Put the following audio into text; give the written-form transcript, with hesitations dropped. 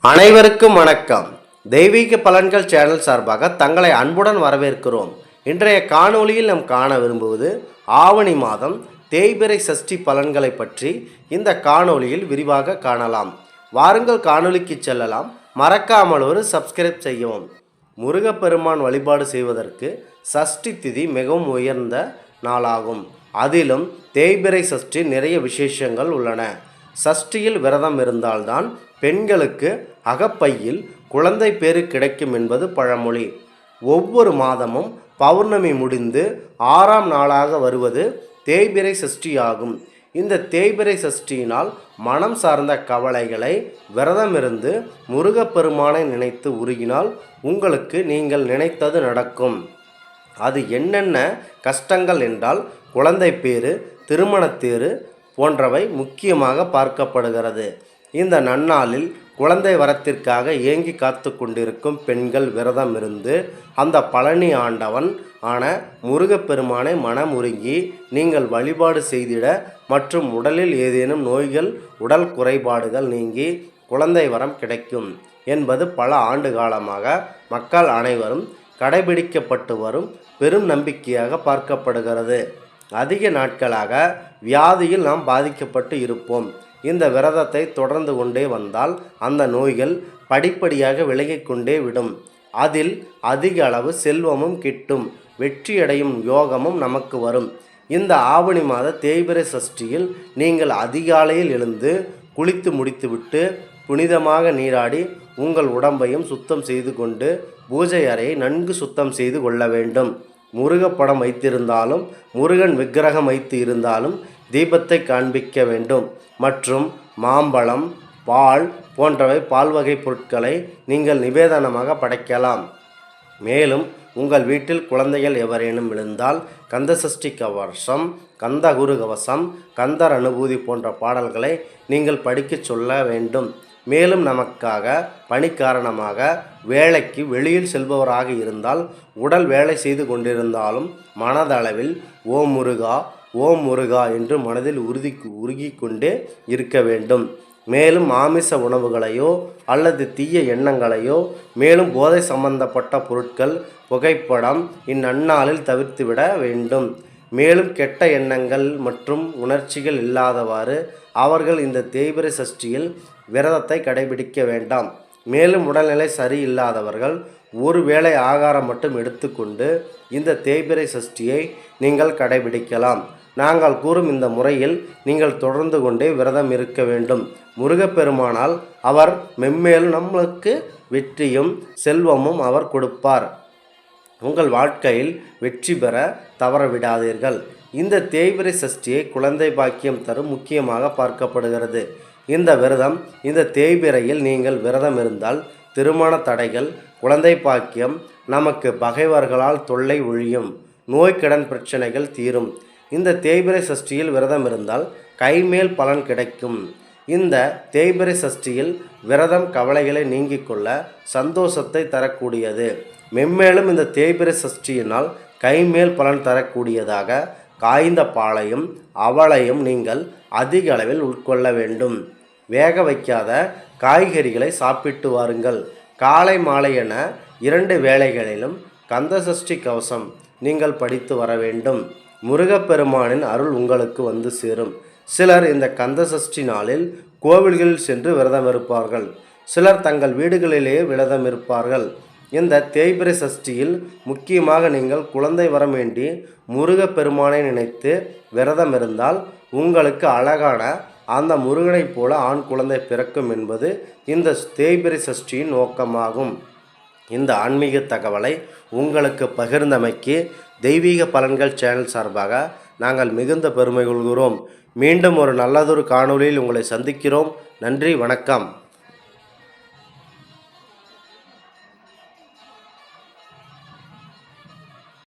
அனைவருக்கும் வணக்கம். தெய்வீக பலன்கள் சேனல் சார்பாக தங்களை அன்புடன் வரவேற்கிறோம். இன்றைய காணொளியில் நாம் காண விரும்புவது ஆவணி மாதம் தேய்பிறை சஷ்டி பலன்களை பற்றி இந்த காணொளியில் விரிவாக காணலாம். வாருங்கள் காணொளிக்கு செல்லலாம். மறக்காமல் ஒரு சப்ஸ்கிரைப் செய்யவும். முருகப்பெருமான் வழிபாடு செய்வதற்கு சஷ்டி திதி மிகவும் உயர்ந்த நாளாகும். அதிலும் தேய்பிறை சஷ்டி நிறைய விசேஷங்கள் உள்ளன. சஷ்டியில் விரதம் இருந்தால்தான் பெண்களுக்கு அகப்பையில் குழந்தை பேறு கிடைக்கும் என்பது பழமொழி. ஒவ்வொரு மாதமும் பௌர்ணமி முடிந்து 6ஆம் நாளாக வருவது தேய்பிறை சஷ்டியாகும். இந்த தேய்பிறை சஷ்டியினால் மனம் சார்ந்த கவலைகளை விரதமிருந்து முருகப்பெருமானை நினைத்து உருகினால் உங்களுக்கு நீங்கள் நினைத்தது நடக்கும். அது என்னென்ன கஷ்டங்கள் என்றால் குழந்தை பேறு, திருமணத்தேறு போன்றவை முக்கியமாக பார்க்கப்படுகிறது. இந்த நன்னாளில் குழந்தை வரத்திற்காக ஏங்கி காத்து கொண்டிருக்கும் பெண்கள் விரதம் இருந்து அந்த பழனி ஆண்டவன் ஆன முருகப்பெருமானை மனமுருகி நீங்கள் வழிபாடு செய்திட மற்றும் உடலில் ஏதேனும் நோய்கள், உடல் குறைபாடுகள் நீங்கி குழந்தை வரம் கிடைக்கும் என்பது பல ஆண்டு காலமாக மக்கள் அனைவரும் கடைபிடிக்கப்பட்டு வரும் பெரும் நம்பிக்கையாக பார்க்கப்படுகிறது. அதிக நாட்களாக வியாதியில் நாம் பாதிக்கப்பட்டு இருப்போம். இந்த விரதத்தை தொடர்ந்து கொண்டே வந்தால் அந்த நோய்கள் படிப்படியாக விலகிக் கொண்டே விடும். அதில் அதிக அளவு செல்வமும் கிட்டும், வெற்றியடையும் யோகமும் நமக்கு வரும். இந்த ஆவணி மாத தேய்பிறை சஷ்டியில் நீங்கள் அதிகாலையில் எழுந்து குளித்து முடித்துவிட்டு புனிதமாக நீராடி உங்கள் உடம்பையும் சுத்தம் செய்து கொண்டு பூஜை அறையை நன்கு சுத்தம் செய்து கொள்ள வேண்டும். முருகப்படம் வைத்திருந்தாலும் முருகன் விக்கிரகம் வைத்து இருந்தாலும் தீபத்தை காண்பிக்க வேண்டும். மற்றும் மாம்பழம், பால் போன்றவை பால் வகை பொருட்களை நீங்கள் நிவேதனமாக படைக்கலாம். மேலும் உங்கள் வீட்டில் குழந்தைகள் எவரேனும் விழுந்தால் கந்தசஷ்டி கவசம், கந்தகுரு கவசம், கந்தர் அனுபூதி போன்ற பாடல்களை நீங்கள் படிக்கச் சொல்ல வேண்டும். மேலும் நமக்காக பணி காரணமாக வேலைக்கு வெளியில் செல்பவராக இருந்தால் உடல் வேலை செய்து கொண்டிருந்தாலும் மனதளவில் ஓம் முருகா ஓம் முருகா என்று மனதில் உருகி கொண்டே இருக்க வேண்டும். மேலும் ஆமிச உணவுகளையோ அல்லது தீய எண்ணங்களையோ மேலும் போதை சம்பந்தப்பட்ட பொருட்கள், புகைப்படம் இந்நன்னாளில் தவிர்த்துவிட வேண்டும். மேலும் கெட்ட எண்ணங்கள் மற்றும் உணர்ச்சிகள் இல்லாதவாறு அவர்கள் இந்த தேய்பிறை சஷ்டியில் விரதத்தை கடைபிடிக்க வேண்டாம். மேலும் உடல்நிலை சரியில்லாதவர்கள் ஒரு வேளை ஆகாரம் மட்டும் எடுத்துக்கொண்டு இந்த தேய்பிறை சஷ்டியை நீங்கள் கடைபிடிக்கலாம். நாங்கள் கூறும் இந்த முறையில் நீங்கள் தொடர்ந்து கொண்டே விரதம் இருக்க வேண்டும். முருகப்பெருமானால் அவர் மென்மேலும் நம்மளுக்கு வெற்றியும் செல்வமும் அவர் கொடுப்பார். உங்கள் வாழ்க்கையில் வெற்றி பெற தவறவிடாதீர்கள். இந்த தேய்பிறை சஷ்டியை குழந்தை பாக்கியம் தரும் முக்கியமாக பார்க்கப்படுகிறது. இந்த விரதம் இந்த தேய்பிறையில் நீங்கள் விரதம் இருந்தால் திருமண தடைகள், குழந்தை பாக்கியம், நமக்கு பகைவர்களால் தொல்லை ஒழியும், நோய்க்கடன் பிரச்சனைகள் தீரும். இந்த தேய்பிறை சஷ்டியில் விரதம் இருந்தால் கைமேல் பலன் கிடைக்கும். இந்த தேய்பிறை சஷ்டியில் விரதம் கவலைகளை நீங்கிக் கொள்ள சந்தோஷத்தை தரக்கூடியது. மென்மேலும் இந்த தேய்பிறை சஷ்டியினால் கைமேல் பலன் தரக்கூடியதாக காய்ந்த பாலையும் அவளையும் நீங்கள் அதிக அளவில் உட்கொள்ள வேண்டும். வேக வைக்காத காய்கறிகளை சாப்பிட்டு வாருங்கள். காலை மாலை என 2 வேளைகளிலும் கந்தசஷ்டி கவசம் நீங்கள் படித்து வர வேண்டும். முருகப்பெருமானின் அருள் உங்களுக்கு வந்து சேரும். சிலர் இந்த கந்தசஷ்டி நாளில் கோவில்களில் சென்று விரதம் இருப்பார்கள். சிலர் தங்கள் வீடுகளிலேயே விரதம் இருப்பார்கள். இந்த தேய்பிறை சஷ்டியில் முக்கியமாக நீங்கள் குழந்தை வரம் வேண்டி முருகப்பெருமானை நினைத்து விரதம் இருந்தால் உங்களுக்கு அழகான அந்த முருகனைப் போல ஆண் குழந்தை பிறக்கும் என்பது இந்த தேய்பிறை சஷ்டியின் நோக்கமாகும். இந்த ஆன்மீக தகவலை உங்களுக்கு பகிர்ந்தமைக்கு தெய்வீக பலன்கள் சேனல் சார்பாக நாங்கள் மிகுந்த பெருமை கொள்கிறோம். மீண்டும் ஒரு நல்லதொரு காணொளியில் உங்களை சந்திக்கிறோம். நன்றி, வணக்கம்.